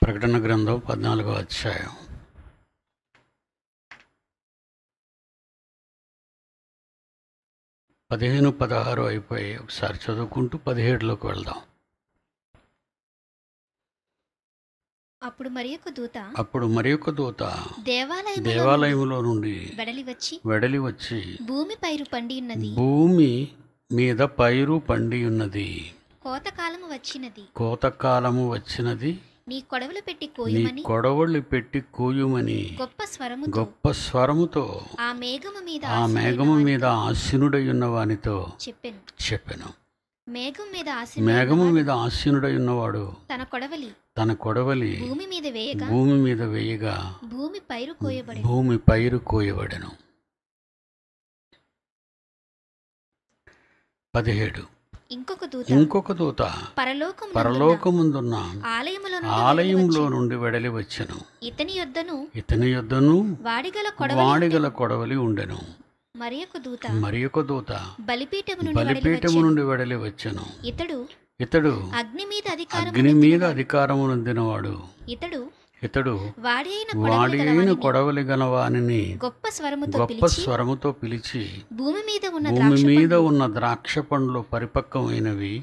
ప్రకటన గ్రంథం 14వ అధ్యాయం. 15, 16 అయిపోయి ఒకసారి చదువుకుంటూ 17లోకి వెళ్దాం. అప్పుడు మరి ఒక దూత దేవాలయములో నుండి వెడలి వచ్చి భూమి మీద పైరు పండి ఉన్నది, కోతకాలము వచ్చినది, నీ కొడవళ్ళు పెట్టి కూయుమని గొప్ప స్వరముతో ఆ మేఘము మీద ఆసీనుడై ఉన్న వానితో చెప్పెను. మేఘము మీద ఆసీనుడై ఉన్నవాడు తన కొడవలి భూమి మీద వేయగా భూమి పైరు కోయబడెను. 17 ఇంకొక దూత పరలోకముందున్న ఆలయములో నుండి వెడలి వచ్చెను. ఇతని యొద్దను వాడిగల కొడవలి ఉండెను. మరి ఒక దూత బలిపీఠము నుండి వెడలి వచ్చెను. ఇతడు అగ్ని మీద అధికారము నొందినవాడు. ఇతడు వాడియైన కొడవలి గలవానిని గొప్ప స్వరముతో పిలిచి భూమి మీద ఉన్న ద్రాక్ష పండ్లు పరిపక్వమైనవి,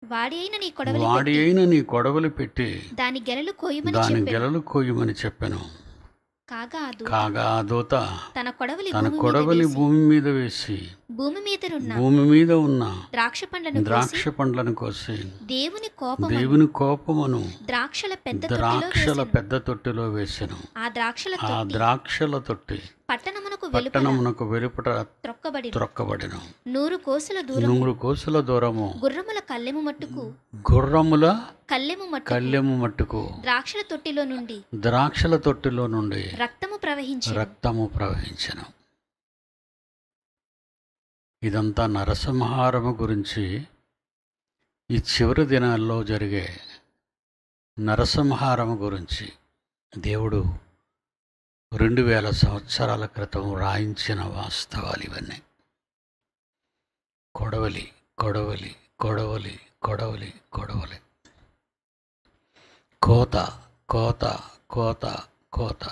వాడియైన నీ కొడవలి పెట్టి దాని గెలలు కోయమని చెప్పెను. కాగా ఆ దూత తన కొడవలి భూమి మీద వేసి భూమి మీద ఉన్న ద్రాక్ష పండ్లను కోసి దేవుని కోపమును ద్రాక్షల పెద్ద తొట్టిలో వేసెను. ఆ ద్రాక్షల తొట్టి పట్టణమునకు వెలుపట త్రొక్కబడెను. 100 కోసుల దూరము గుర్రముల కళ్ళెము మట్టుకు ద్రాక్షల తొట్టిలో నుండి రక్తము ప్రవహించెను. ఇదంతా నరసంహారము గురించి, ఈ చివరి దినాల్లో జరిగే నరసంహారము గురించి దేవుడు 2000 సంవత్సరాల క్రితం రాయించిన వాస్తవాలు ఇవన్నీ. కొడవలి కొడవలి కొడవలి కొడవలి కొడవలి, కోత కోత కోత కోత,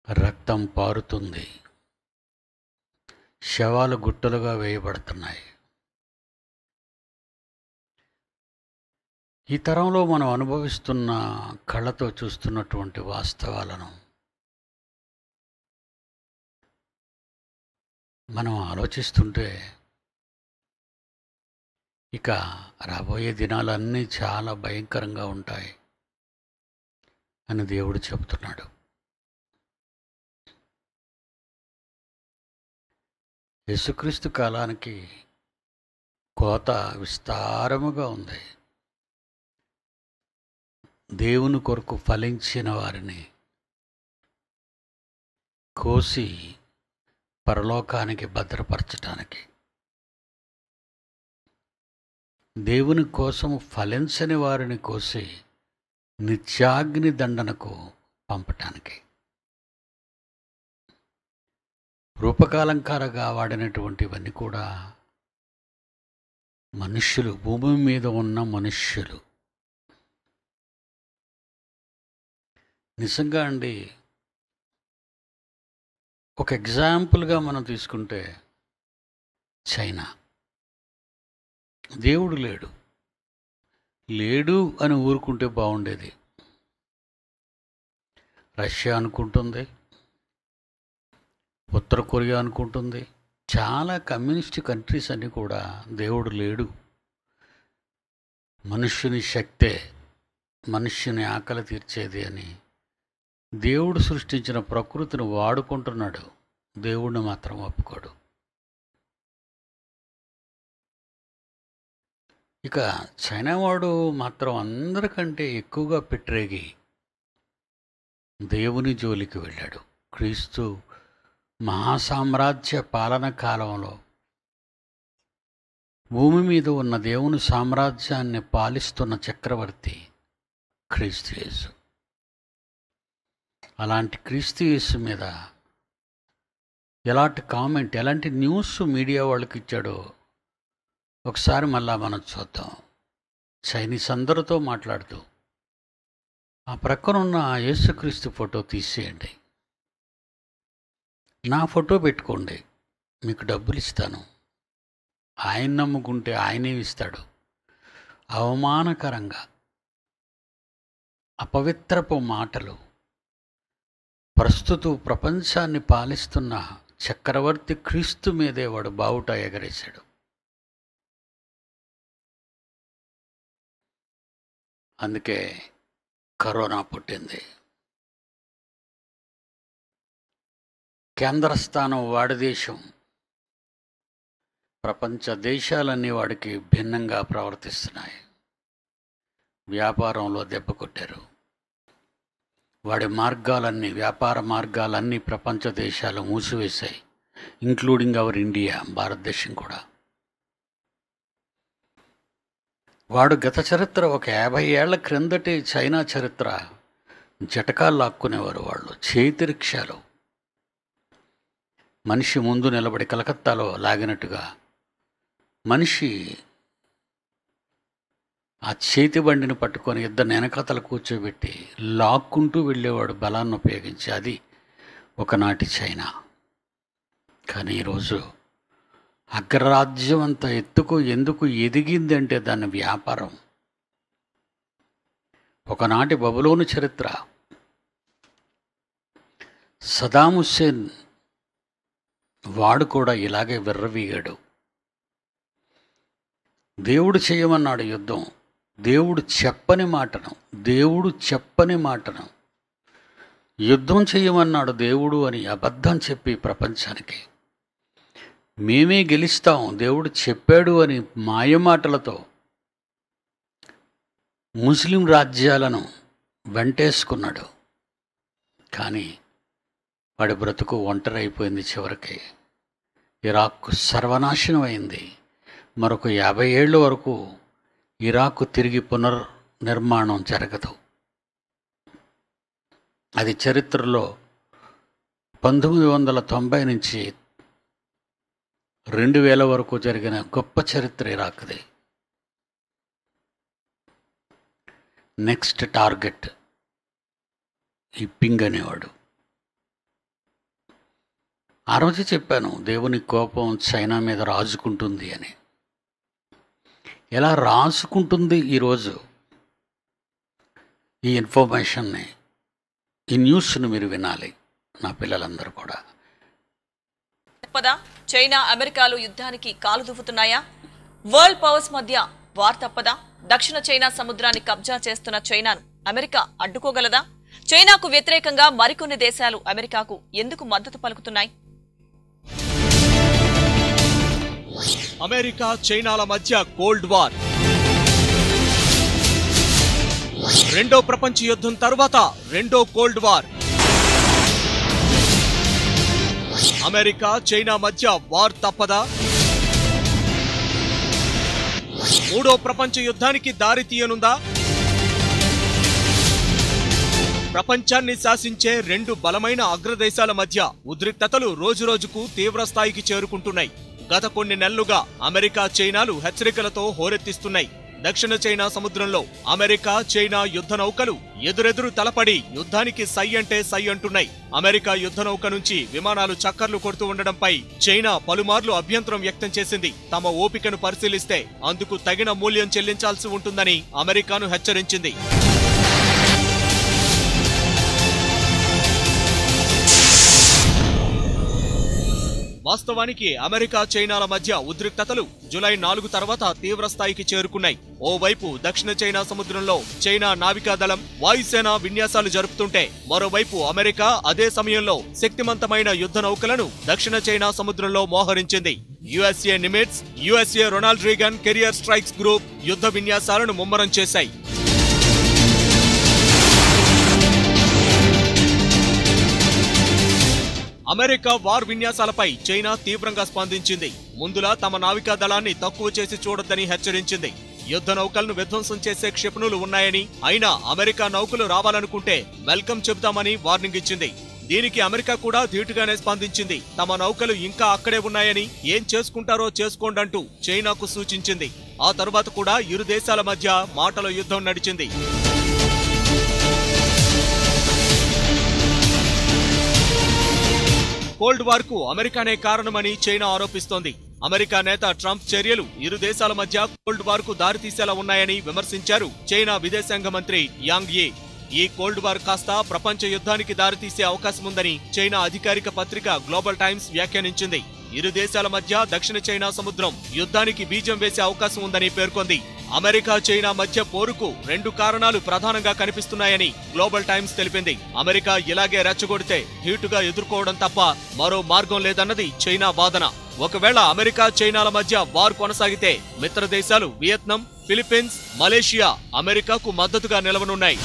రక్తం పారుతుంది, శవాలు గుట్టలుగా వేయబడుతున్నాయి. ఈ తరంలో మనం అనుభవిస్తున్న కళ్ళతో చూస్తున్నటువంటి వాస్తవాలను మనం ఆలోచిస్తుంటే ఇక రాబోయే దినాలన్నీ చాలా భయంకరంగా ఉంటాయి అని దేవుడు చెబుతున్నాడు. యేసుక్రీస్తు కాలానికి కోత విస్తారముగా ఉంది. దేవుని కొరకు ఫలించిన వారిని కోసి పరలోకానికి భద్రపరచటానికి, దేవుని కోసం ఫలించని వారిని కోసి నిత్యాగ్ని దండనకు పంపటానికి, రూపకాలంకారగా వాడినటువంటివన్నీ కూడా మనుష్యులు, భూమి మీద ఉన్న మనుష్యులు. నిజంగా అండి, ఒక ఎగ్జాంపుల్గా మనం తీసుకుంటే చైనా. దేవుడు లేడు అని ఊరుకుంటే బాగుండేది. రష్యా అనుకుంటుంది, ఉత్తర కొరియా అనుకుంటుంది, చాలా కమ్యూనిస్ట్ కంట్రీస్ అన్నీ కూడా దేవుడు లేడు, మనుష్యుని శక్తే మనుష్యుని ఆకలి తీర్చేది అని దేవుడు సృష్టించిన ప్రకృతిని వాడుకుంటున్నాడు. దేవుడిని మాత్రం ఒప్పుకోడు. ఇక చైనా వాడు మాత్రం అందరికంటే ఎక్కువగా పెట్టరేగి దేవుని జోలికి వెళ్ళాడు. క్రీస్తు మహాసామ్రాజ్య పాలన కాలంలో భూమి మీద ఉన్న దేవుని సామ్రాజ్యాన్ని పాలిస్తున్న చక్రవర్తి క్రీస్తు యేసు. అలాంటి క్రీస్తు యేసు మీద ఎలాంటి న్యూస్ మీడియా వాళ్ళకి ఇచ్చాడో ఒకసారి మళ్ళా మనం చూద్దాం. చైనీస్ అందరితో మాట్లాడుతూ, ఆ ప్రక్కనున్న ఆ యేసుక్రీస్తు ఫోటో తీసేయండి, నా ఫోటో పెట్టుకోండి, మీకు డబ్బులు ఇస్తాను, ఆయన నమ్ముకుంటే ఆయనే ఇస్తాడు. అవమానకరంగా అపవిత్రపు మాటలు ప్రస్తుతం ప్రపంచాన్ని పాలిస్తున్న చక్రవర్తి క్రీస్తు మీదే వాడు బావుట ఎగరేశాడు. అందుకే కరోనా పుట్టింది. కేంద్ర స్థానం వాడి దేశం. ప్రపంచ దేశాలన్నీ వాడికి భిన్నంగా ప్రవర్తిస్తున్నాయి. వ్యాపారంలో దెబ్బ కొట్టారు. వాడి మార్గాలన్నీ, వ్యాపార మార్గాలన్నీ ప్రపంచ దేశాలు మూసివేశాయి, ఇంక్లూడింగ్ అవర్ ఇండియా, భారతదేశం కూడా. వాడు గత చరిత్ర ఒక 50 ఏళ్ల క్రిందటి చైనా చరిత్ర జటకాలు లాక్కునేవారు వాళ్ళు, చేతి రిక్షాలు. మనిషి ముందు నిలబడి కలకత్తాలో లాగినట్టుగా మనిషి ఆ చేతి బండిని పట్టుకొని ఇద్దరు వెనకతలు కూర్చోబెట్టి లాక్కుంటూ వెళ్ళేవాడు బలాన్ని ఉపయోగించి. అది ఒకనాటి చైనా. కానీ ఈరోజు అగ్రరాజ్యం అంత ఎత్తుకు ఎందుకు ఎదిగింది అంటే దాని వ్యాపారం. ఒకనాటి బబులోను చరిత్ర. సదాం హుస్సేన్ వాడు కూడా ఇలాగే విర్రవీగాడు. దేవుడు చేయమన్నాడు యుద్ధం, దేవుడు చెప్పని మాటను యుద్ధం చేయమన్నాడు దేవుడు అని అబద్ధం చెప్పి ప్రపంచానికి మేమే గెలుస్తాం, దేవుడు చెప్పాడు అని మాయమాటలతో ముస్లిం రాజ్యాలను వెంటేసుకున్నాడు. కానీ వాడి బ్రతుకు ఒంటరి అయిపోయింది. చివరికి ఇరాక్ సర్వనాశనం అయింది. మరొక 50 ఏళ్ళ వరకు ఇరాక్ తిరిగి పునర్నిర్మాణం జరగదు. అది చరిత్రలో 1990 నుంచి 2000 వరకు జరిగిన గొప్ప చరిత్ర ఇరాక్ది. నెక్స్ట్ టార్గెట్ ఈ పింగ్ అనేవాడు. ఆ రోజు చెప్పాను, దేవుని కోపం చైనా మీద రాజుకుంటుంది అని. ఎలా రాసుకుంటుంది ఈరోజు ఈ ఇన్ఫర్మేషన్ని, ఈ న్యూస్ను మీరు వినాలి, నా పిల్లలందరూ కూడా. తప్పదా చైనా అమెరికాలు యుద్ధానికి కాలు దువ్వుతున్నాయా? వరల్డ్ పవర్స్ మధ్య వార్ తప్పదా? దక్షిణ చైనా సముద్రాన్ని కబ్జా చేస్తున్న చైనాను అమెరికా అడ్డుకోగలదా? చైనాకు వ్యతిరేకంగా మరికొన్ని దేశాలు అమెరికాకు ఎందుకు మద్దతు పలుకుతున్నాయి? అమెరికా చైనాల మధ్య కోల్డ్ వార్. రెండో ప్రపంచ యుద్ధం తర్వాత రెండో కోల్డ్ వార్. అమెరికా చైనా మధ్య వార్ తప్పదా? మూడో ప్రపంచ యుద్ధానికి దారి తీయనుందా? ప్రపంచాన్ని శాసించే రెండు బలమైన అగ్రదేశాల మధ్య ఉద్రిక్తతలు రోజురోజుకు తీవ్ర స్థాయికి చేరుకుంటున్నాయి. గత కొన్ని నెలలుగా అమెరికా చైనాలు హెచ్చరికలతో హోరెత్తిస్తున్నాయి. దక్షిణ చైనా సముద్రంలో అమెరికా చైనా యుద్ధ నౌకలు ఎదురెదురు తలపడి యుద్ధానికి సై అంటే సై అంటున్నాయి. అమెరికా యుద్ధ నౌక నుంచి విమానాలు చక్కర్లు కొడుతూ ఉండడంపై చైనా పలుమార్లు అభ్యంతరం వ్యక్తం చేసింది. తమ ఓపికను పరిశీలిస్తే అందుకు తగిన మూల్యం చెల్లించాల్సి ఉంటుందని అమెరికాను హెచ్చరించింది. వాస్తవానికి అమెరికా చైనాల మధ్య ఉద్రిక్తతలు జూలై 4 తర్వాత తీవ్ర స్థాయికి చేరుకున్నాయి. ఓవైపు దక్షిణ చైనా సముద్రంలో చైనా నావికాదళం, వాయుసేన విన్యాసాలు జరుపుతుంటే, మరోవైపు అమెరికా అదే సమయంలో శక్తివంతమైన యుద్ధ నౌకలను దక్షిణ చైనా సముద్రంలో మోహరించింది. USA Nimitz, USA Ronald Reagan carrier strikes group యుద్ధ విన్యాసాలను ముమ్మరం చేశాయి. అమెరికా వార్ విన్యాసాలపై చైనా తీవ్రంగా స్పందించింది. ముందులా తమ నావికా దళాన్ని తక్కువ చేసి చూడొద్దని హెచ్చరించింది. యుద్ధ నౌకలను విధ్వంసం చేసే క్షిపణులు ఉన్నాయని, అయినా అమెరికా నౌకలు రావాలనుకుంటే వెల్కమ్ చెబుతామని వార్నింగ్ ఇచ్చింది. దీనికి అమెరికా కూడా ధీటుగానే స్పందించింది. తమ నౌకలు ఇంకా అక్కడే ఉన్నాయని, ఏం చేసుకుంటారో చేసుకోండంటూ చైనాకు సూచించింది. ఆ తరువాత కూడా ఇరు దేశాల మధ్య మాటల యుద్ధం నడిచింది. కోల్డ్ వార్ కు అమెరికానే కారణమని చైనా ఆరోపిస్తోంది. అమెరికా నేత ట్రంప్ చర్యలు ఇరు దేశాల మధ్య కోల్డ్ వార్ కు దారితీసేలా ఉన్నాయని విమర్శించారు చైనా విదేశాంగ మంత్రి యాంగ్ యీ. ఈ కోల్డ్ వార్ కాస్త ప్రపంచ యుద్ధానికి దారితీసే అవకాశముందని చైనా అధికారిక పత్రిక గ్లోబల్ టైమ్స్ వ్యాఖ్యానించింది. ఇరు దేశాల మధ్య దక్షిణ చైనా సముద్రం యుద్ధానికి బీజం వేసే అవకాశం ఉందని పేర్కొంది. అమెరికా చైనా మధ్య పోరుకు 2 కారణాలు ప్రధానంగా కనిపిస్తున్నాయని గ్లోబల్ టైమ్స్ తెలిపింది. అమెరికా ఇలాగే రెచ్చగొడితే ధీటుగా ఎదుర్కోవడం తప్ప మరో మార్గం లేదన్నది చైనా వాదన. ఒకవేళ అమెరికా చైనాల మధ్య వార్ కొనసాగితే మిత్ర దేశాలు వియత్నాం, ఫిలిప్పీన్స్, మలేషియా అమెరికాకు మద్దతుగా నిలవనున్నాయి.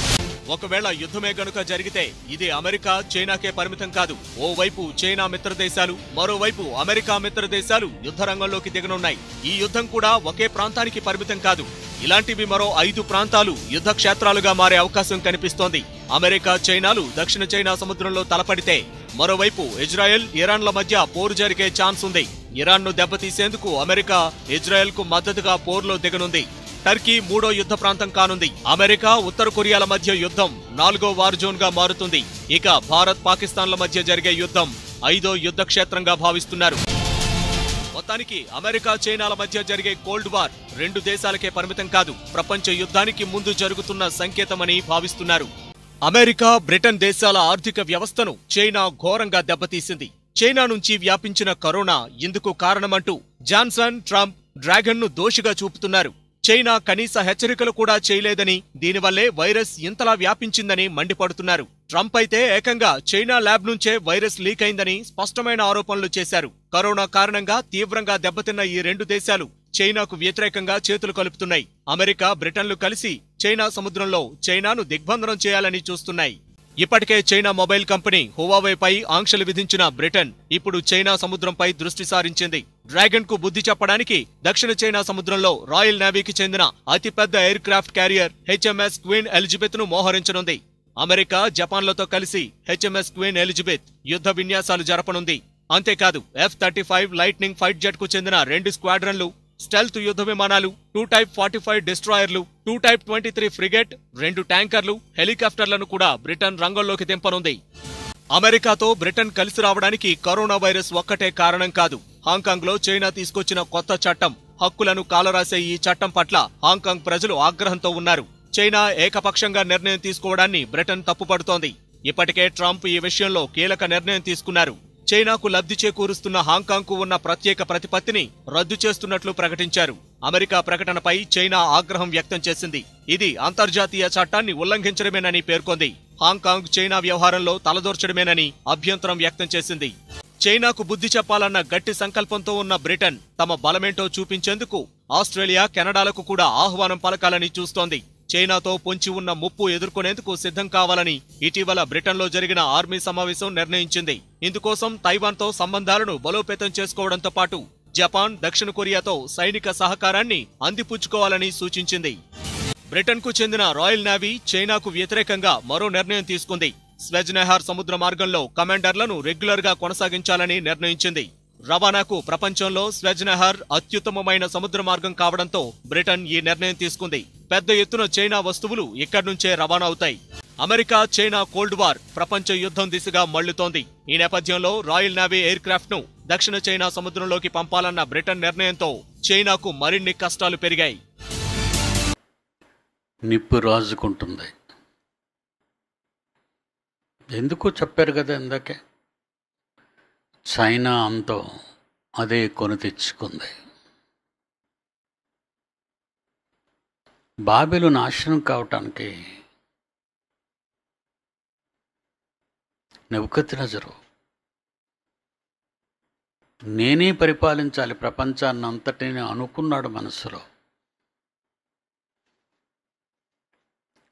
ఒకవేళ యుద్ధమే గనుక జరిగితే ఇది అమెరికా చైనాకే పరిమితం కాదు. ఓవైపు చైనా మిత్ర దేశాలు, మరోవైపు అమెరికా మిత్ర దేశాలు యుద్ధ రంగంలోకి దిగనున్నాయి. ఈ యుద్ధం కూడా ఒకే ప్రాంతానికి పరిమితం కాదు. ఇలాంటివి మరో 5 ప్రాంతాలు యుద్ధ క్షేత్రాలుగా మారే అవకాశం కనిపిస్తోంది. అమెరికా చైనాలు దక్షిణ చైనా సముద్రంలో తలపడితే మరోవైపు ఇజ్రాయెల్, ఇరాన్ల మధ్య పోరు జరిగే ఛాన్స్ ఉంది. ఇరాన్ను దెబ్బతీసేందుకు అమెరికా ఇజ్రాయెల్ కు మద్దతుగా పోరులో దిగనుంది. టర్కీ 3వ యుద్ధ ప్రాంతం కానుంది. అమెరికా, ఉత్తర కొరియాల మధ్య యుద్ధం 4వ వార్ జోన్ గా మారుతుంది. ఇక భారత్, పాకిస్తాన్ల మధ్య జరిగే యుద్ధం 5వ యుద్ధ క్షేత్రంగా భావిస్తున్నారు. మొత్తానికి అమెరికా చైనాల మధ్య జరిగే కోల్డ్ వార్ 2 దేశాలకే పరిమితం కాదు, ప్రపంచ యుద్ధానికి ముందు జరుగుతున్న సంకేతమని భావిస్తున్నారు. అమెరికా, బ్రిటన్ దేశాల ఆర్థిక వ్యవస్థను చైనా ఘోరంగా దెబ్బతీసింది. చైనా నుంచి వ్యాపించిన కరోనా ఇందుకు కారణమంటూ జాన్సన్, ట్రంప్, డ్రాగన్ ను దోషిగా చూపుతున్నారు. చైనా కనీస హెచ్చరికలు కూడా చేయలేదని, దీనివల్లే వైరస్ ఇంతలా వ్యాపించిందని మండిపడుతున్నారు. ట్రంప్ అయితే ఏకంగా చైనా ల్యాబ్ నుంచే వైరస్ లీక్ అయిందని స్పష్టమైన ఆరోపణలు చేశారు. కరోనా కారణంగా తీవ్రంగా దెబ్బతిన్న ఈ 2 దేశాలు చైనాకు వ్యతిరేకంగా చేతులు కలుపుతున్నాయి. అమెరికా, బ్రిటన్లు కలిసి చైనా సముద్రంలో చైనాను దిగ్బంధనం చేయాలని చూస్తున్నాయి. ఇప్పటికే చైనా మొబైల్ కంపెనీ హువావేపై ఆంక్షలు విధించిన బ్రిటన్ ఇప్పుడు చైనా సముద్రంపై దృష్టి సారించింది. డ్రాగన్ కు బుద్ధి చెప్పడానికి దక్షిణ చైనా సముద్రంలో రాయల్ నేవీకి చెందిన అతిపెద్ద air craft carrier HMS queen Elizabeth ను మోహరించనుంది. అమెరికా, జపాన్లతో కలిసి HMS క్వీన్ ఎలిజబెత్ యుద్ధ విన్యాసాలు జరపనుంది. అంతేకాదు F-35 లైట్నింగ్ ఫైట్ జెట్ కు చెందిన 2 స్క్వాడ్రన్లు, స్టెల్త్ యుద్ధ విమానాలు, 2 Type 45 డిస్ట్రాయర్లు, 2 Type 23 ఫ్రిగేట్, 2 ట్యాంకర్లు, హెలికాప్టర్లను కూడా బ్రిటన్ రంగంలోకి దింపనుంది. అమెరికాతో బ్రిటన్ కలిసి రావడానికి కరోనా వైరస్ ఒక్కటే కారణం కాదు. హాంకాంగ్ లో చైనా తీసుకొచ్చిన కొత్త చట్టం, హక్కులను కాలరాసే ఈ చట్టం పట్ల హాంకాంగ్ ప్రజలు ఆగ్రహంతో ఉన్నారు. చైనా ఏకపక్షంగా నిర్ణయం తీసుకోవడాన్ని బ్రిటన్ తప్పుపడుతోంది. ఇప్పటికే ట్రంప్ ఈ విషయంలో కీలక నిర్ణయం తీసుకున్నారు. చైనాకు లబ్ధి చేకూరుస్తున్న హాంకాంగ్ కు ఉన్న ప్రత్యేక ప్రతిపత్తిని రద్దు చేస్తున్నట్లు ప్రకటించారు. అమెరికా ప్రకటనపై చైనా ఆగ్రహం వ్యక్తం చేసింది. ఇది అంతర్జాతీయ చట్టాన్ని ఉల్లంఘించడమేనని పేర్కొంది. హాంకాంగ్ చైనా వ్యవహారంలో తలదూర్చడమేనని అభ్యంతరం వ్యక్తం చేసింది. చైనాకు బుద్ధి చెప్పాలన్న గట్టి సంకల్పంతో ఉన్న బ్రిటన్ తమ బలమేంటో చూపించేందుకు ఆస్ట్రేలియా, కెనడాలకు కూడా ఆహ్వానం పలకాలని చూస్తోంది. చైనాతో పొంచి ఉన్న ముప్పు ఎదుర్కొనేందుకు సిద్ధం కావాలని ఇటీవల బ్రిటన్లో జరిగిన ఆర్మీ సమావేశం నిర్ణయించింది. ఇందుకోసం తైవాన్తో సంబంధాలను బలోపేతం చేసుకోవడంతో పాటు జపాన్, దక్షిణ కొరియాతో సైనిక సహకారాన్ని అందిపుచ్చుకోవాలని సూచించింది. బ్రిటన్కు చెందిన రాయల్ నేవీ చైనాకు వ్యతిరేకంగా మరో నిర్ణయం తీసుకుంది. స్వెజ్ నెహార్ సముద్ర మార్గంలో కమాండర్లను రెగ్యులర్ గా కొనసాగించాలని నిర్ణయించింది. రవాణాకు ప్రపంచంలో స్వెజ్ నెహార్ అత్యుత్తమమైన సముద్ర మార్గం కావడంతో బ్రిటన్ ఈ నిర్ణయం తీసుకుంది. పెద్ద ఎత్తున చైనా వస్తువులు ఇక్కడి నుంచే రవాణా అవుతాయి. అమెరికా చైనా కోల్డ్ వార్ ప్రపంచ యుద్ధం దిశగా మళ్లుతోంది. ఈ నేపథ్యంలో రాయల్ నేవీ ఎయిర్ క్రాఫ్ట్ ను దక్షిణ చైనా సముద్రంలోకి పంపాలన్న బ్రిటన్ నిర్ణయంతో చైనాకు మరిన్ని కష్టాలు పెరిగాయి. నిప్పు రాజుకుంటుంది. ఎందుకో చెప్పారు కదా ఇందాకే, చైనా అంతో అదే కొని తెచ్చుకుంది. బాబెలు నాశనం కావటానికి నెబుకద్నెజరు నేనే పరిపాలించాలి ప్రపంచాన్ని అంతటిని అనుకున్నాడు మనసులో.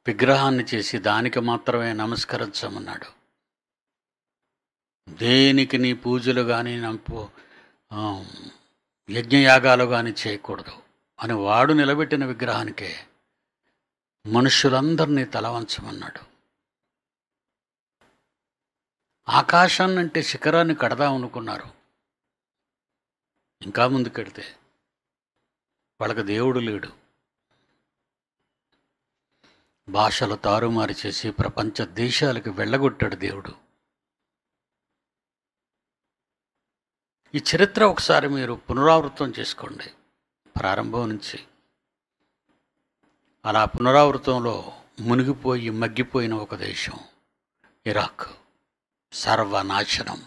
విగ్రహాన్ని చేసి దానికి మాత్రమే నమస్కరించమన్నాడు. దేనికి నీ పూజలు కానీ యజ్ఞయాగాలు కానీ చేయకూడదు అని వాడు నిలబెట్టిన విగ్రహానికే మనుషులందరినీ తలవంచమన్నాడు. ఆకాశాన్ని అంటే శిఖరాన్ని కడదాం అనుకున్నారు. ఇంకా ముందుకెడితే వాళ్ళకి దేవుడు లేడు. భాషలు తారుమారు చేసి ప్రపంచ దేశాలకు వెళ్ళగొట్టాడు దేవుడు. ఈ చరిత్ర ఒకసారి మీరు పునరావృతం చేసుకోండి ప్రారంభం నుంచి. అలా పునరావృతంలో మునిగిపోయి మగ్గిపోయిన ఒక దేశం ఇరాక్, సర్వనాశనం.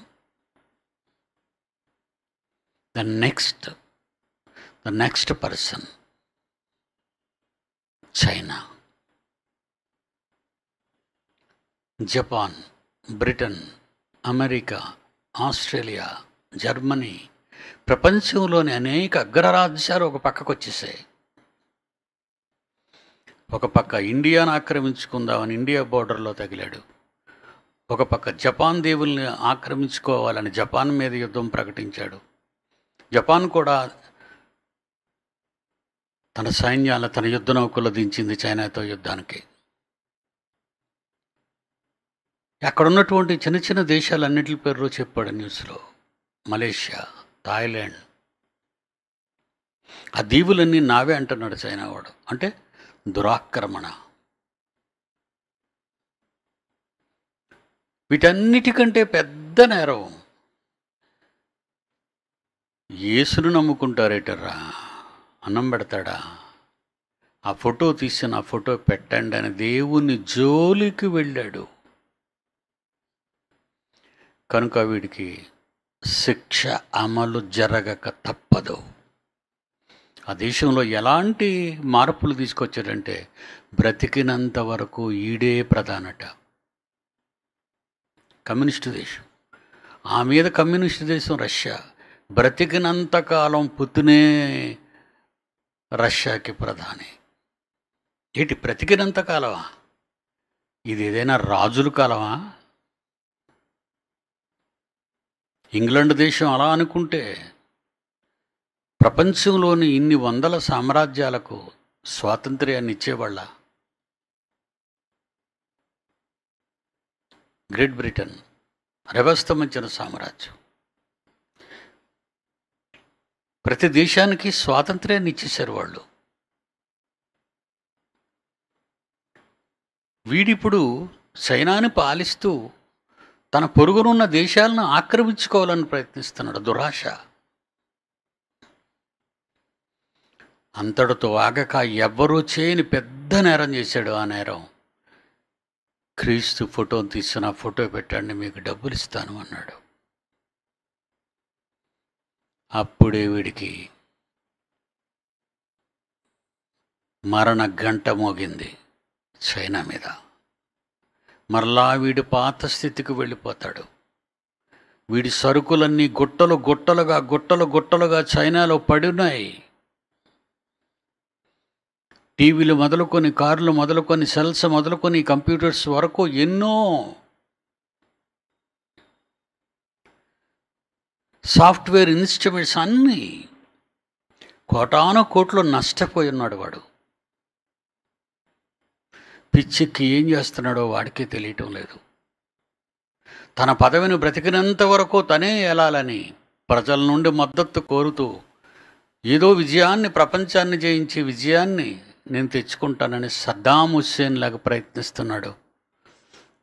The next person China, Japan, Britain, America, Australia, Germany, ప్రపంచంలోని అనేక అగ్రరాజ్యాలు ఒక పక్కకు వచ్చేసాయి. ఒక పక్క ఇండియాను ఆక్రమించుకుందామని ఇండియా బోర్డర్లో తగిలాడు. ఒక పక్క జపాన్ దేవుల్ని ఆక్రమించుకోవాలని జపాన్ మీద యుద్ధం ప్రకటించాడు. జపాన్ కూడా తన సైన్యాల, తన యుద్ధ నౌకలు దించింది చైనాతో యుద్ధానికి. అక్కడ ఉన్నటువంటి చిన్న చిన్న దేశాలన్నిటి పేర్లు చెప్పాడు న్యూస్లో. మలేషియా, థాయిలాండ్, ఆ దీవులన్నీ నావే అంటున్నాడు చైనా వాడు. అంటే దురాక్రమణ. వీటన్నిటికంటే పెద్ద నేరం యేసును నమ్ముకుంటారేటర్రా, అన్నం పెడతాడా, ఆ ఫోటో తీసి నా ఫోటో పెట్టండి అని దేవుని జోలికి వెళ్ళాడు. కనుక వీడికి శిక్ష అమలు జరగక తప్పదు. ఆ దేశంలో ఎలాంటి మార్పులు తీసుకొచ్చాడంటే బ్రతికినంత వరకు ఈడే ప్రధానట. కమ్యూనిస్టు దేశం, ఆ మీద కమ్యూనిస్టు దేశం రష్యా. బ్రతికినంతకాలం పుతినే రష్యాకి ప్రధాని. ఏంటి బ్రతికినంత కాలమా? ఇది ఏదైనా రాజుల కాలమా? ఇంగ్లాండ్ దేశం అలా అనుకుంటే ప్రపంచంలోని ఇన్ని వందల సామ్రాజ్యాలకు స్వాతంత్ర్యాన్ని ఇచ్చేవాళ్ళ. గ్రేట్ బ్రిటన్ వ్యవస్థమించిన సామ్రాజ్యం. ప్రతి దేశానికి స్వాతంత్ర్యాన్ని ఇచ్చేశారు వాళ్ళు. వీడిప్పుడు చైనాని పాలిస్తూ తన పొరుగునున్న దేశాలను ఆక్రమించుకోవాలని ప్రయత్నిస్తున్నాడు. దురాశ. అంతటితో ఆగక ఎవ్వరూ చేయని పెద్ద నేరం చేశాడు. ఆ నేరం క్రీస్తు ఫోటోని తీసిన ఫోటో పెట్టండి మీకు డబ్బులు ఇస్తాను అన్నాడు. అప్పుడే వీడికి మరణ గంట మోగింది చైనా మీద. మరలా వీడి పాత స్థితికి వెళ్ళిపోతాడు. వీడి సరుకులన్నీ గుట్టలు గుట్టలుగా చైనాలో పడినాయి. టీవీలు మొదలుకొని, కార్లు మొదలుకొని, సెల్స్ మొదలుకొని, కంప్యూటర్స్ వరకు ఎన్నో సాఫ్ట్వేర్ ఇన్స్ట్రుమెంట్స్ అన్నీ కోటాను కోట్లు నష్టపోయి ఉన్నాడు వాడు. పిచ్చికి ఏం చేస్తున్నాడో వాడికే తెలియటం లేదు. తన పదవిని బ్రతికినంత వరకు తనే ఏలాలని ప్రజల నుండి మద్దతు కోరుతూ ఏదో విజయాన్ని, ప్రపంచాన్ని జయించే విజయాన్ని నేను తెచ్చుకుంటానని సద్దాం హుస్సేన్ లాగా ప్రయత్నిస్తున్నాడు.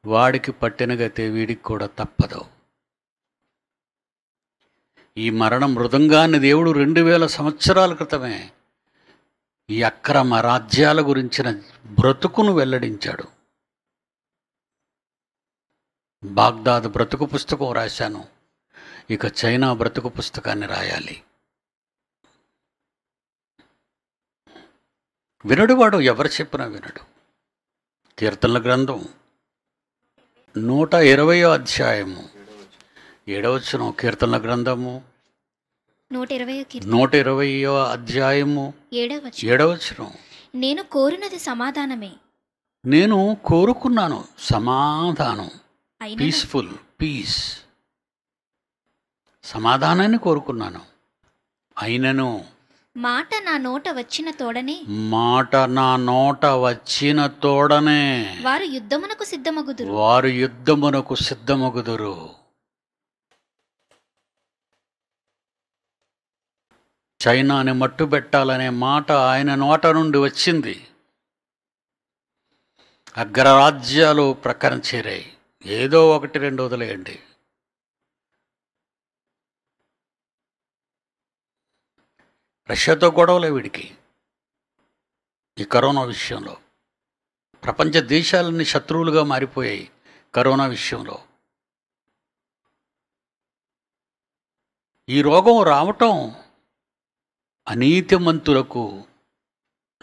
వాడికి పట్టిన గతే వీడికి కూడా తప్పదు. ఈ మరణ మృదంగాన్ని దేవుడు 2000 సంవత్సరాల క్రితమే ఈ అక్రమ రాజ్యాల గురించిన బ్రతుకును వెల్లడించాడు. బాగ్దాద్ బ్రతుకు పుస్తకం రాశాను, ఇక చైనా బ్రతుకు పుస్తకాన్ని రాయాలి. వినడు వాడు, ఎవరు చెప్పినా వినడు. కీర్తనల గ్రంథం 120వ అధ్యాయము 7వ వచనం. కీర్తనల గ్రంథము 120వ అధ్యాయము 7వ వచనం. నేను కోరినది సమాధానమే. నేను కోరుకున్నాను సమాధానం, పీస్ఫుల్, పీస్, సమాధానాన్ని కోరుకున్నాను. అయినను మాట నా నోట వచ్చిన తోడనే మాట నా నోట వచ్చిన తోడనే వారు యుద్ధమునకు సిద్ధమగుదురు. వారు యుద్ధమునకు సిద్ధమగుదురు. చైనాని మట్టుబెట్టాలనే మాట ఆయన నోట నుండి వచ్చింది. అగ్రరాజ్యాలు ప్రక్కన చేరాయి. ఏదో ఒకటి రెండు వదిలేయండి. రష్యాతో గొడవలే వీడికి ఈ కరోనా విషయంలో. ప్రపంచ దేశాలన్నీ శత్రువులుగా మారిపోయాయి కరోనా విషయంలో. ఈ రోగం రావటం అనీతిమంతులకు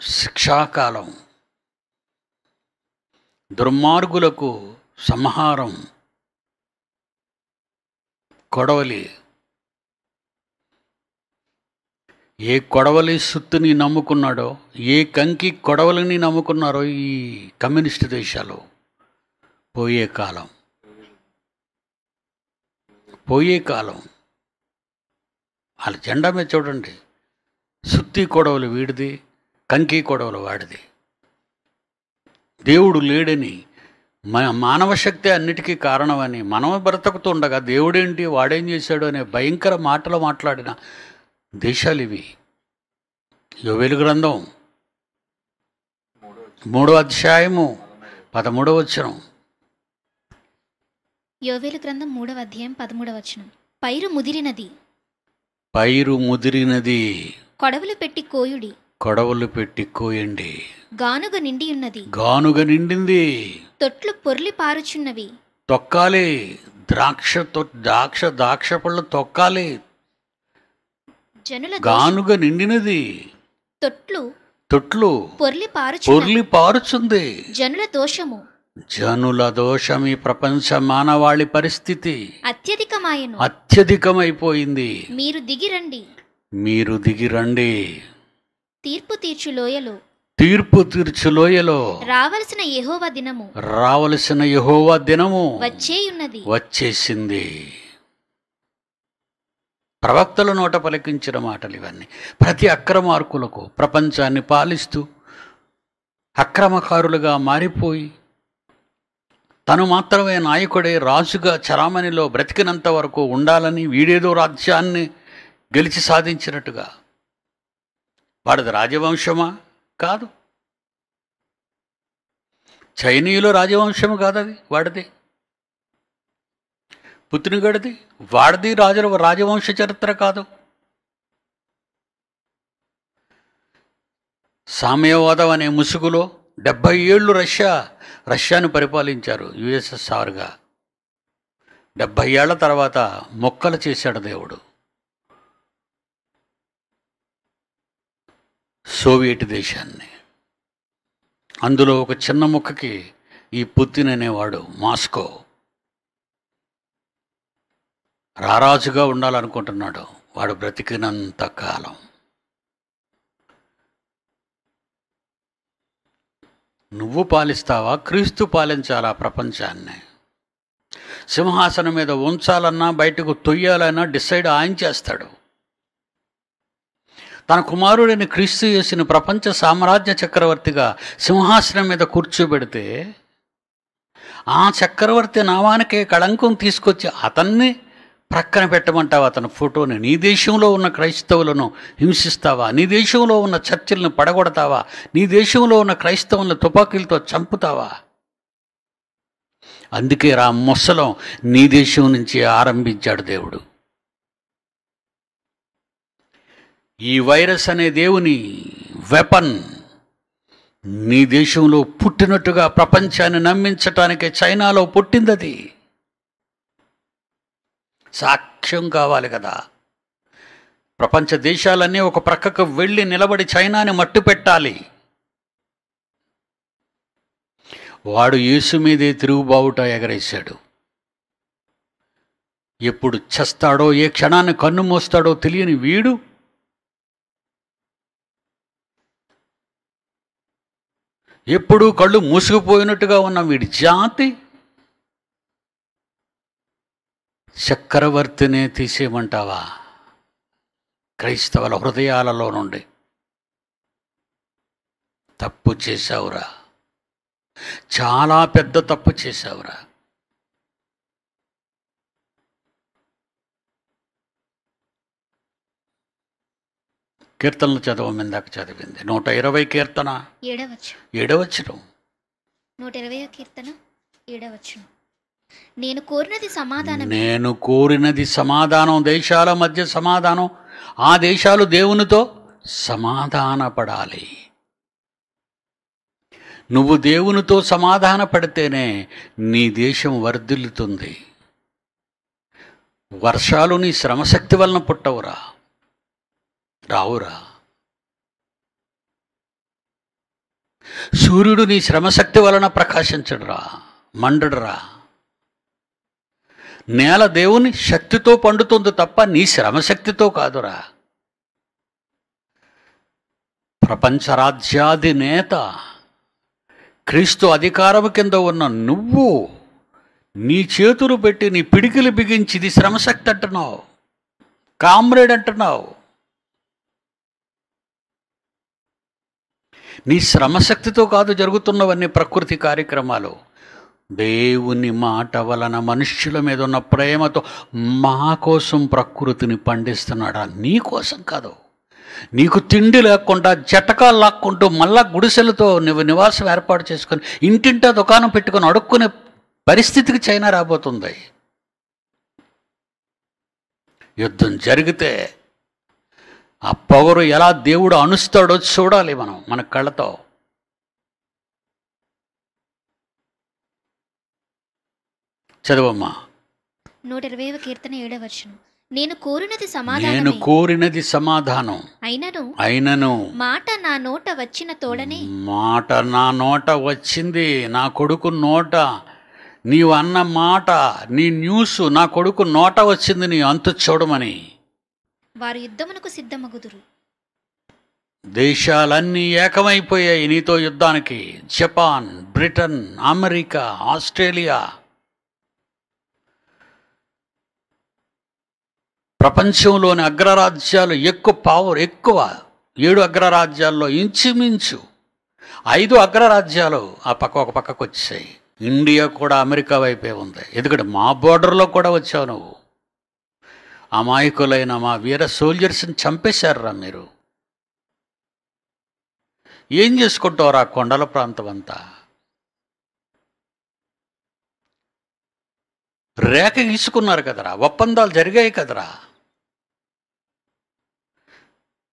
శిక్షాకాలం, దుర్మార్గులకు సంహారం. కొడవలి, ఏ కొడవలి సుత్తుని నమ్ముకున్నాడో, ఏ కంకి కొడవలిని నమ్ముకున్నారో ఈ కమ్యూనిస్టు దేశాలు, పోయే కాలం వాళ్ళ జెండా మీద చూడండి, సుత్తి కొడవలు వీడిది, కంకి కొడవలు వాడిది. దేవుడు లేడని, మానవ శక్తి అన్నిటికీ కారణమని మనం బ్రతుకుతుండగా దేవుడేంటి వాడేం చేశాడు అనే భయంకర మాటలు మాట్లాడిన దేశాలు ఇవి. యోవేలు గ్రంథం 3వ అధ్యాయము 13వ వచనం. యోవేలు గ్రంథం 3వ అధ్యాయం 13వ వచనం. పైరు ముదిరినది, కొడవలు పెట్టి కోయుడి, కొడవలు పెట్టి కోయండి. గానుగ నిండి ఉన్నది, గానుగ నిండింది, తొట్లు పొర్లి పారుచున్నవి. తొక్కాలి, ద్రాక్ష పళ్ళు తొక్కాలి. జనుల గానుగ నిండినది, తొట్లు పొర్లి పారుచుంది. జనుల దోషం ఈ ప్రపంచ మానవాళి పరిస్థితి అత్యధికమైపోయింది. మీరు దిగిరండి. తీర్పు తీర్చు లోయలో రావలసిన యెహోవా దినము వచ్చేసింది. ప్రవక్తల నోట పలికించిన మాటలు ఇవన్నీ. ప్రతి అక్రమార్కులకు, ప్రపంచాన్ని పాలిస్తూ అక్రమకారులుగా మారిపోయి తను మాత్రమే నాయకుడే రాజుగా చలామణిలో బ్రతికినంత వరకు ఉండాలని వీడేదో రాజ్యాన్ని గెలిచి సాధించినట్టుగా. వాడిది రాజవంశమా? కాదు. చైనీయుల రాజవంశము కాదది, వాడిది. పుత్నిగడిది, వాడిది రాజవంశ చరిత్ర కాదు. సామ్యవాదం అనే ముసుగులో 70 ఏళ్ళు రష్యాను పరిపాలించారు యుఎస్ఎస్ఆర్గా. 70 ఏళ్ల తర్వాత మొక్కలు చేశాడు దేవుడు. సోవియట్ దేశాన్ని. అందులో ఒక చిన్న ముక్కకి ఈ పుతిన్ అనేవాడు మాస్కో రారాజుగా ఉండాలనుకుంటున్నాడు. వాడు బ్రతికినంత కాలం. నువ్వు పాలిస్తావా? క్రీస్తు పాలించాలా ప్రపంచాన్ని? సింహాసనం మీద ఉంచాలన్నా బయటకు తొయ్యాలన్నా డిసైడ్ ఆయన చేస్తాడు. తన కుమారుడిని క్రీస్తు యేసుని ప్రపంచ సామ్రాజ్య చక్రవర్తిగా సింహాసనం మీద కూర్చోబెడితే ఆ చక్రవర్తి నామానికే కళంకం తీసుకొచ్చి అతన్ని ప్రక్కన పెట్టమంటావా? అతని ఫోటోని. నీ దేశంలో ఉన్న క్రైస్తవులను హింసిస్తావా? నీ దేశంలో ఉన్న చర్చిలను పడగొడతావా? నీ దేశంలో ఉన్న క్రైస్తవులను తుపాకీలతో చంపుతావా? అందుకే ముసలం నీ దేశం నుంచి ఆరంభించాడు దేవుడు. ఈ వైరస్ అనే దేవుని వెపన్ నీ దేశంలో పుట్టినట్టుగా ప్రపంచాన్ని నమ్మించటానికి చైనాలో పుట్టిందది. సాక్ష్యం కావాలి కదా. ప్రపంచ దేశాలన్నీ ఒక ప్రక్కకు వెళ్ళి నిలబడి చైనాని మట్టు పెట్టాలి. వాడు యేసు మీదే తిరుగుబావుట ఎగరేశాడు. ఎప్పుడు చస్తాడో, ఏ క్షణాన్ని కన్ను మోస్తాడో తెలియని వీడు ఎప్పుడూ కళ్ళు మూసుకుపోయినట్టుగా ఉన్న వీడి జాతి చక్రవర్తినే తీసేయమంటావా? క్రైస్తవుల హృదయాలలో నుండి తప్పు చేశావురా, చాలా పెద్ద తప్పు చేశావురా. కీర్తనలు చదవం, ఇందాక చదివింది 120 కీర్తన 7వ వచనం. 120 కీర్తన 7వ వచనం. నేను కోరినది సమాధానం. నేను కోరినది సమాధానం, దేశాల మధ్య సమాధానం. ఆ దేశాలు దేవునితో సమాధానపడాలి. నువ్వు దేవునితో సమాధాన పడితేనే నీ దేశం వర్ధిల్లుతుంది. వర్షాలు నీ శ్రమశక్తి వలన పుట్టవురా, రావురా. సూర్యుడు నీ శ్రమశక్తి వలన ప్రకాశించడురా, మండడురా. నేల దేవుని శక్తితో పండుతుంది తప్ప నీ శ్రమశక్తితో కాదురా. ప్రపంచ రాజ్యాధినేత క్రీస్తు అధికారము కింద ఉన్న నువ్వు నీ చేతులు పెట్టి నీ పిడికిలు బిగించి ఇది శ్రమశక్తి అంటున్నావు, కామ్రేడ్ అంటున్నావు. నీ శ్రమశక్తితో కాదు జరుగుతున్నవన్నీ ప్రకృతి కార్యక్రమాలు. దేవుని మాట వలన మనుష్యుల మీద ఉన్న ప్రేమతో మా కోసం ప్రకృతిని పండిస్తున్నాడా, నీ కోసం కాదు. నీకు తిండి లేకుండా జటకాలు లాక్కుంటూ మళ్ళా గుడిసెలతో నువ్వు నివాసం ఏర్పాటు చేసుకొని ఇంటింటా దుకాణం పెట్టుకొని అడుక్కునే పరిస్థితికి చైనా రాబోతుంది. యుద్ధం జరిగితే ఆ పొగరు ఎలా దేవుడు అణుస్తాడో చూడాలి మనం మన కళ్ళతో. చదువమ్మా. 120వ కీర్తన 7వ వచనం. నేను కోరినది సమాధానం అయినను మాట నా నోట వచ్చిన తోడనే. మాట నా నోట వచ్చింది, నా కొడుకు నోట నీవు అన్న మాట, నీ న్యూస్ నా కొడుకు నోట వచ్చింది, నీ అంతు చూడమని. వారు యుద్ధమునకు సిద్ధమగుదురు. దేశాలన్నీ ఏకమైపోయాయి నీతో యుద్ధానికి. జపాన్, బ్రిటన్, అమెరికా, ఆస్ట్రేలియా, ప్రపంచంలోని అగ్రరాజ్యాలు ఎక్కువ 7 అగ్రరాజ్యాల్లో ఇంచుమించు 5 అగ్రరాజ్యాలు ఆ పక్క ఒక పక్కకు వచ్చాయి. ఇండియా కూడా అమెరికా వైపే ఉంది. ఎందుకంటే మా బోర్డర్లో కూడా వచ్చావు నువ్వు. అమాయకులైన మా వీర సోల్జర్స్ని చంపేశారురా మీరు. ఏం చేసుకుంటావురా కొండల ప్రాంతం అంతా? రేఖ గీసుకున్నారు కదరా, ఒప్పందాలు జరిగాయి కదరా.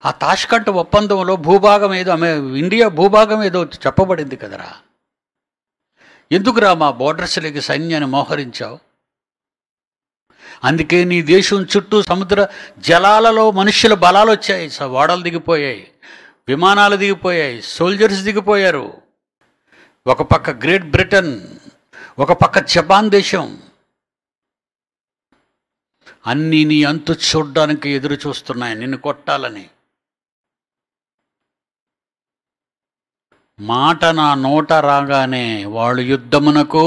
ఆ తాష్కంట్ ఒప్పందంలో భూభాగం ఏదో ఇండియా భూభాగం ఏదో చెప్పబడింది కదరా. ఎందుకురా మా బోర్డర్స్లకి సైన్యాన్ని మోహరించావు? అందుకే నీ దేశం చుట్టూ సముద్ర జలాలలో మనుష్యుల బలాలు వచ్చాయి. ఓడలు దిగిపోయాయి, విమానాలు దిగిపోయాయి, సోల్జర్స్ దిగిపోయారు. ఒక పక్క గ్రేట్ బ్రిటన్, ఒక పక్క జపాన్ దేశం, అన్నీ నీ అంతు చూడ్డానికి ఎదురు చూస్తున్నాయి నిన్ను కొట్టాలని. మాట నా నోట రాగానే వాళ్ళు యుద్ధమునకు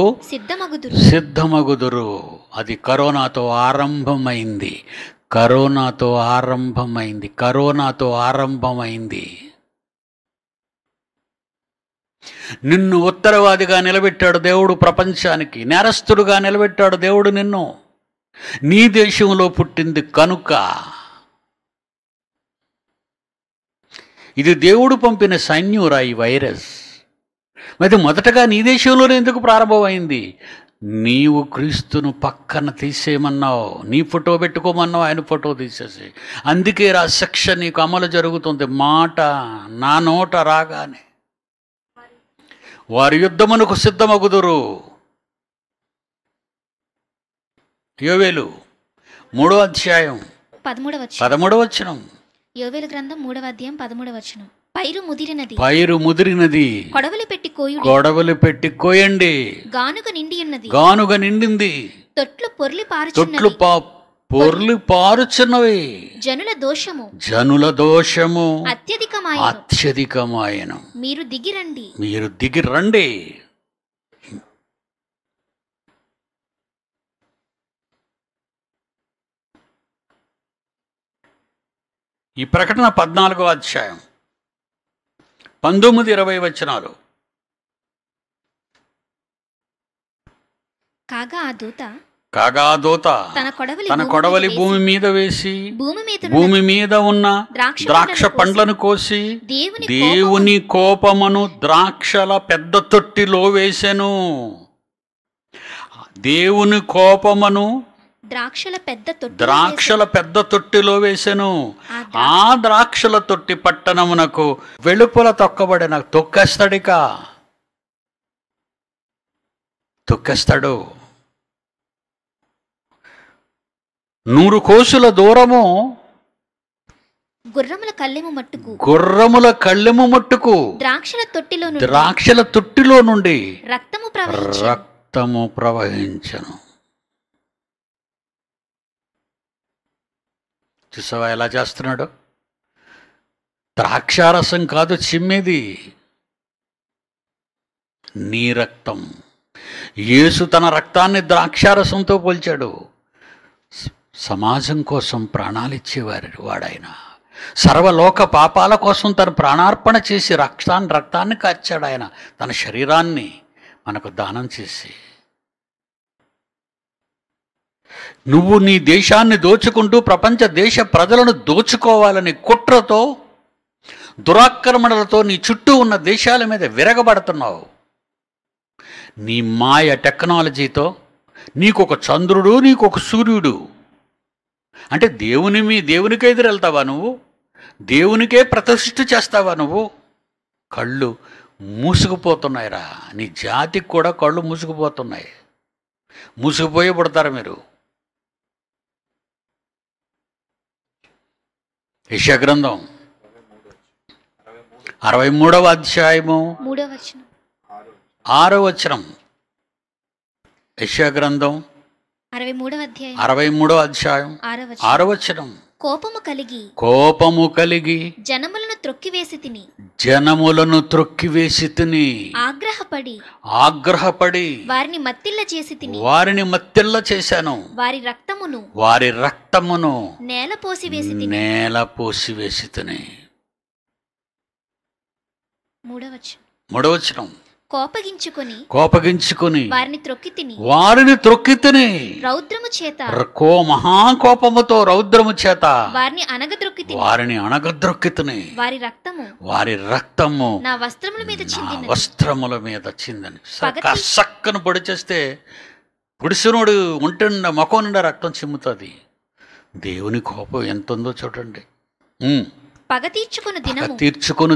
సిద్ధమగుదురు. అది కరోనాతో ఆరంభమైంది. నిన్ను ఉత్తరవాదిగా నిలబెట్టాడు దేవుడు ప్రపంచానికి, నేరస్తుడుగా నిలబెట్టాడు దేవుడు నిన్ను. నీ దేశంలో పుట్టింది కనుక ఇది దేవుడు పంపిన సైన్యురా ఈ వైరస్. మరి మొదటగా నీ దేశంలోనే ఎందుకు ప్రారంభమైంది? నీవు క్రీస్తును పక్కన తీసేయమన్నావు, నీ ఫోటో పెట్టుకోమన్నావు, ఆయన ఫోటో తీసేసి. అందుకే రా శిక్ష నీకు అమలు జరుగుతుంది. మాట నా నోట రాగానే వారి యుద్ధమునకు సిద్ధమగుదురు. యోవేలు 3వ అధ్యాయం 13వ వచనం. యోవేలు గ్రంథం 3వ అధ్యాయం 13వ వచనం. పైరు ముదిరినది, కొడవలి పెట్టి కోయండి. గానుగ నిండింది, తొట్లు పొర్లి పారుచున్నవి. జనుల దోషము అత్యధికమాయను. మీరు దిగిరండి. ఈ ప్రకటన 14వ అధ్యాయం 19-20 వచనాలు. కాగా ఆ దూత కాగా ఆ దూత తన కొడవలి భూమి మీద వేసి భూమి మీద ఉన్న ద్రాక్ష పండ్లను కోసి దేవుని కోపమును ద్రాక్షల పెద్ద తొట్టిలో వేసెను. దేవుని కోపమును ద్రాక్షల పెద్ద తొట్టిలో వేసెను. ఆ ద్రాక్షల తొట్టి పట్టణమునకు వెలుపల తొక్కబడిన తొక్కేస్తాడు. 100 కోసుల దూరము గుర్రముల కళ్ళెము మట్టుకు ద్రాక్షల తొట్టిలో నుండి రక్తము ప్రవహించను. చూసావా ఎలా చేస్తున్నాడు? ద్రాక్షారసం కాదు చిమ్మేది, నీ రక్తం. యేసు తన రక్తాన్ని ద్రాక్షారసంతో పోల్చాడు. సమాజం కోసం ప్రాణాలిచ్చేవాడాయన. సర్వలోక పాపాల కోసం తన ప్రాణార్పణ చేసి రక్తాన్ని కార్చాడు ఆయన, తన శరీరాన్ని మనకు దానం చేసి. నువ్వు నీ దేశాన్ని దోచుకుంటూ ప్రపంచ దేశ ప్రజలను దోచుకోవాలని కుట్రతో దురాక్రమణలతో నీ చుట్టూ ఉన్న దేశాల మీద విరగబడుతున్నావు. నీ మాయ టెక్నాలజీతో నీకొక చంద్రుడు, నీకొక సూర్యుడు. అంటే దేవునికే ఎదురెళ్తావా నువ్వు? దేవునికే ప్రతిష్ఠ చేస్తావా నువ్వు? కళ్ళు మూసుకుపోతున్నాయిరా. నీ జాతికి కూడా కళ్ళు మూసుకుపోతున్నాయి. మూసుకుపోయి పుడతారు మీరు. యెషయా గ్రంథం 63వ అధ్యాయము 6వ వచనం. యెషయా గ్రంథం 63వ అధ్యాయం 6వ వచనం. కోపము కలిగి జనములను త్రొక్కివేసి తిని ఆగ్రహపడి వారిని మత్తిల్ల చేశాను. వారి రక్తమును నేల పోసివేసి తిని. 3వ వచనం. కోపగించుకొని వారిని త్రొక్కి తిని మహాకోపముతో రౌద్రము చేత వారిని అనగద్రొక్కి తిని వారి రక్తము నా వస్త్రముల మీద చిందని. సక్కను పొడి చేస్తే పుడిసినోడు ఉంటున్న ముఖం నిండా రక్తం చిమ్ముతుంది. దేవుని కోపం ఎంత ఉందో చూడండి. పగ తీర్చుకుని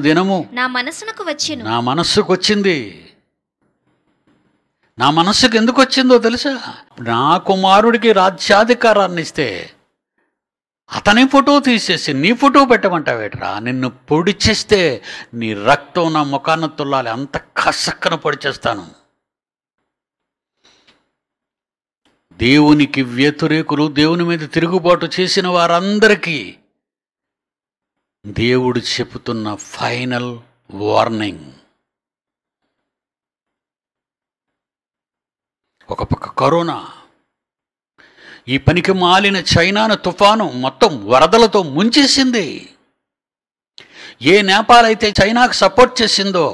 దినము నా మనస్సుకు వచ్చింది. నా మనస్సుకు ఎందుకు వచ్చిందో తెలుసా? నా కుమారుడికి రాజ్యాధికారాన్ని ఇస్తే అతని ఫోటో తీసేసి నీ ఫోటో పెట్టమంటావేట్రా? నిన్ను పొడి చేస్తే నీ రక్తం నా ముఖాన్ని తుల్లాలి, అంత కసక్కన పొడి చేస్తాను. దేవునికి వ్యతిరేకులు, దేవుని మీద తిరుగుబాటు చేసిన వారందరికీ దేవుడు చెబుతున్న ఫైనల్ వార్నింగ్. ఒక పక్క కరోనా, ఈ పనికి మాలిన చైనాను తుఫాను మొత్తం వరదలతో ముంచేసింది. ఏ నేపాల్ అయితే చైనాకు సపోర్ట్ చేసిందో,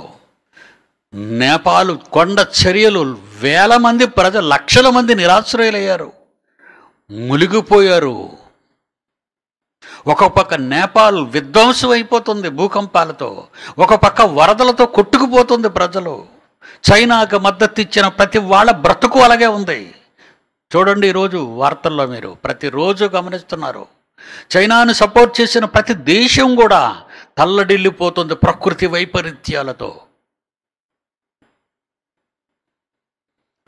నేపాల్ కొండ చర్యలు వేల మంది ప్రజలు, లక్షల మంది నిరాశ్రయులయ్యారు, మునిగిపోయారు. ఒక పక్క నేపాల్ విధ్వంసం అయిపోతుంది భూకంపాలతో, ఒక పక్క వరదలతో కొట్టుకుపోతుంది ప్రజలు. చైనాకు మద్దతు ఇచ్చిన ప్రతి వాళ్ళ బ్రతుకు అలాగే ఉంది. చూడండి, ఈరోజు వార్తల్లో మీరు ప్రతిరోజు గమనిస్తున్నారు. చైనాను సపోర్ట్ చేసిన ప్రతి దేశం కూడా తల్లడిల్లిపోతుంది ప్రకృతి వైపరీత్యాలతో.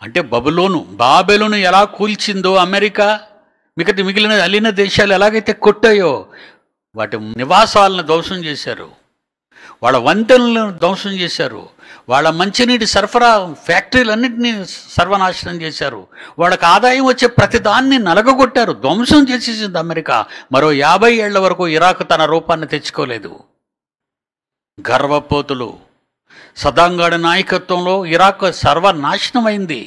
అంటే బాబెలోను ఎలా కూల్చిందో అమెరికా, మిగిలిన అలిన దేశాలు ఎలాగైతే కొట్టాయో వాటి నివాసాలను ధ్వంసం చేశారు, వాళ్ళ వంతెనలను ధ్వంసం చేశారు, వాళ్ళ మంచినీటి సరఫరా ఫ్యాక్టరీలన్నింటినీ సర్వనాశనం చేశారు, వాళ్ళకి ఆదాయం వచ్చే ప్రతిదాన్ని నలగగొట్టారు, ధ్వంసం చేసేసింది అమెరికా. మరో 50 ఏళ్ల వరకు ఇరాక్ తన రూపాన్ని తెచ్చుకోలేదు. గర్వపోతులు సదాంగాడి నాయకత్వంలో ఇరాక్ సర్వనాశనమైంది.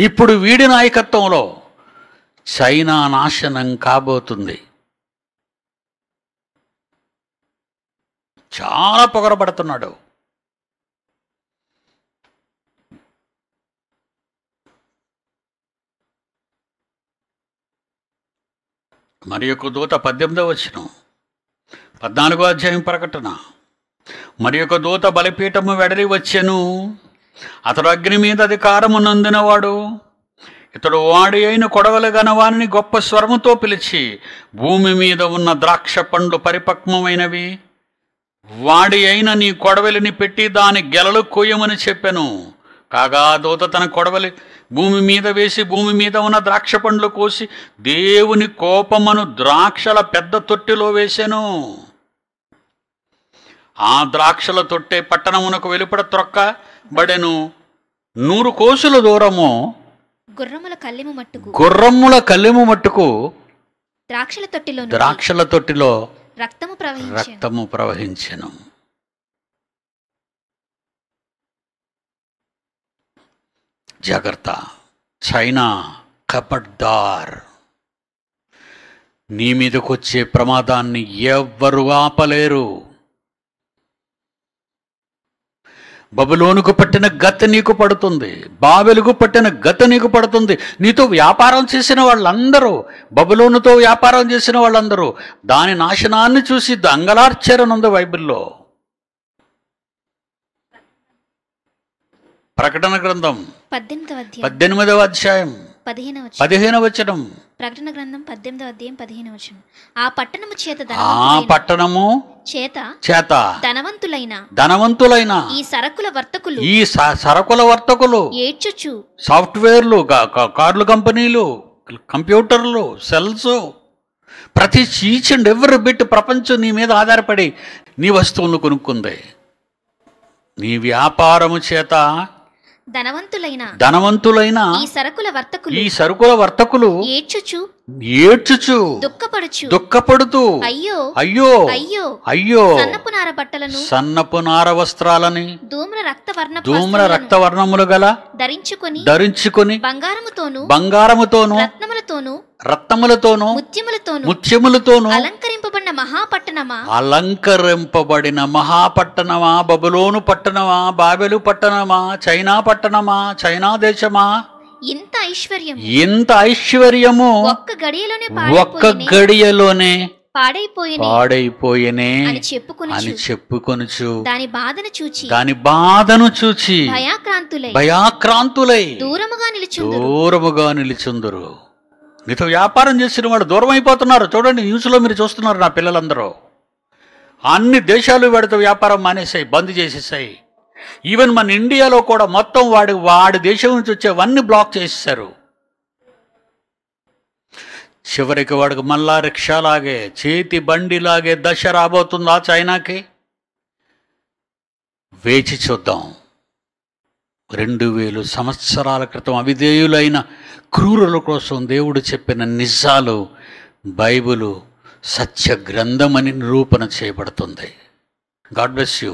ఇప్పుడు వీడి నాయకత్వంలో చైనా నాశనం కాబోతుంది. చాలా పొగరబడుతున్నాడు. మరి యొక్క దూత 18వ వచనం, 14వ అధ్యాయం ప్రకటన. మరి యొక్క దూత బలిపీఠము వెడలి వచ్చెను, అతడు అగ్ని మీద అధికారము నొందినవాడు. ఇతడు వాడి అయిన కొడవలి గనవాని గొప్ప స్వరముతో పిలిచి, భూమి మీద ఉన్న ద్రాక్ష పండ్లు పరిపక్వమైనవి, వాడి అయిన నీ కొడవలిని పెట్టి దాని గెలలు కొయ్యమని చెప్పెను. కాగా దూత తన కొడవలి భూమి మీద వేసి భూమి మీద ఉన్న ద్రాక్ష పండ్లు కోసి దేవుని కోపమును ద్రాక్షల పెద్ద తొట్టిలో వేసెను. ఆ ద్రాక్షల తొట్టె పట్టణమునకు వెలుపడ త్రొక్కబడెను. 100 కోసుల దూరము గుర్రముల కల్లెము మట్టుకు ద్రాక్షల తొట్టిలో రక్తము ప్రవహించెను. జాగ్రత్త, చైనా ఖబర్దార్. నీ మీదకొచ్చే ప్రమాదాన్ని ఎవ్వరు ఆపలేరు. బబులోనుకు పట్టిన గతి నీకు పడుతుంది, బాబెలుకు పట్టిన గతి నీకు పడుతుంది. నీతో వ్యాపారం చేసిన వాళ్ళందరూ, బబులోనుతో వ్యాపారం చేసిన వాళ్ళందరూ దాని నాశనాన్ని చూసి దంగలార్చారనుంది బైబిల్లో. ప్రకటన గ్రంథం 18వ అధ్యాయం 15వ వచనం. ప్రకటన గ్రంథం 18వ అధ్యాయం 15వ వచనం. ఆ పట్టణము చేత ధనవంతులైన ఈ సరకుల వర్తకులు ఏడ్చుచు, సాఫ్ట్వేర్లు, కార్లు కంపెనీలు, కంప్యూటర్లు, సెల్స్, ప్రతి ఈచ్ అండ్ ఎవ్రీ బిట్ ప్రపంచం నీ మీద ఆధారపడి నీ వస్తువులను కొనుక్కుంది. నీ వ్యాపారము చేత ధనవంతులైన ఈ సరుకుల వర్తకులు ఏడ్చుచు దుఃఖపడుతూ అయ్యో సన్నపు నార వస్త్రాలని ధూమ్ర రక్తవర్ణములు గల ధరించుకొని బంగారముతోను రత్నములతోను ముత్యములతోను అలంకరింపబడిన మహాపట్టణమా, బబులోను పట్టణమా, బాబెలు పట్టణమా, చైనా పట్టణమా, చైనా దేశమా, ఇంత ఐశ్వర్యము ఒక్క గడియలోనే పాడైపోయేనే అని చెప్పుకొనుచు దాని బాధను చూచి భయాక్రాంతులై దూరముగా నిలిచుందురు. నీతో వ్యాపారం చేసిన వాడు దూరం అయిపోతున్నారు. చూడండి, న్యూస్లో మీరు చూస్తున్నారు. నా పిల్లలందరూ అన్ని దేశాలు వాడితో వ్యాపారం మానేసాయి, బంద్ చేసేసాయి. ఈవెన్ మన ఇండియాలో కూడా మొత్తం వాడి దేశం నుంచి వచ్చేవన్నీ బ్లాక్ చేసేసారు. చివరికి వాడికి మళ్ళా రిక్షాలాగే, చేతి బండిలాగే దశ రాబోతుందా చైనాకి? వేచి చూద్దాం. 2000 సంవత్సరాల క్రితం అవిధేయులైన క్రూరుల కోసం దేవుడు చెప్పిన నిజాలు బైబిలు సత్య గ్రంథమని నిరూపణ చేయబడుతుంది. God bless you.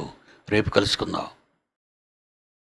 రేపు కలుసుకుందాం.